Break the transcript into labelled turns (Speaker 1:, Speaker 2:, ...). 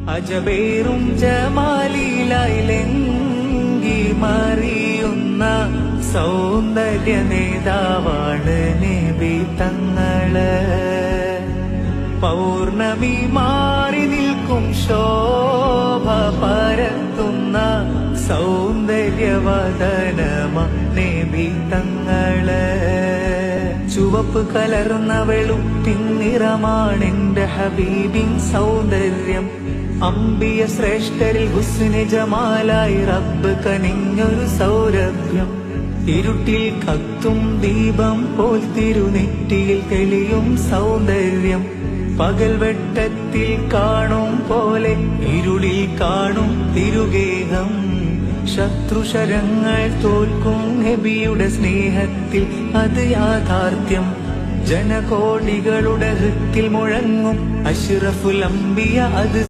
Speaker 1: അജബേറും ജമാലിലായിലെങ്കി മറിയുന്ന സൗന്ദര്യ നേതാവാണ് നബി തങ്ങള്. പൗർണമി മാറി നിൽക്കും ശോഭ പരത്തുന്ന സൗന്ദര്യവദനമ നബി തങ്ങള്. ചുവപ്പ് കലർന്ന വെളുപ്പിൻ നിറമാണെന്റെ ഹബീബിൻ സൗന്ദര്യം. അമ്പിയ ശ്രേഷ്ഠരിൽ ഹുസ്ന് ജമാലായി റബ്ബ് കനിഞ്ഞൊരു സൗരഭ്യം. ഇരുട്ടിൽ കത്തും ദീപം പോൽ തിരുനെറ്റിയിൽ തെളിയും സൗന്ദര്യം. പകൽ വെട്ടത്തിൽ കാണും പോലെ ഇരുളിൽ കാണും തിരുഗേഹം. ശത്രുശരങ്ങൾ തോൽക്കും നബിയുടെ സ്നേഹത്തിൽ അത് യാഥാർത്ഥ്യം. ജനകോടികളുടെ ഹൃത്തിൽ മുഴങ്ങും അഷ്റഫുൽ അംബിയ അത്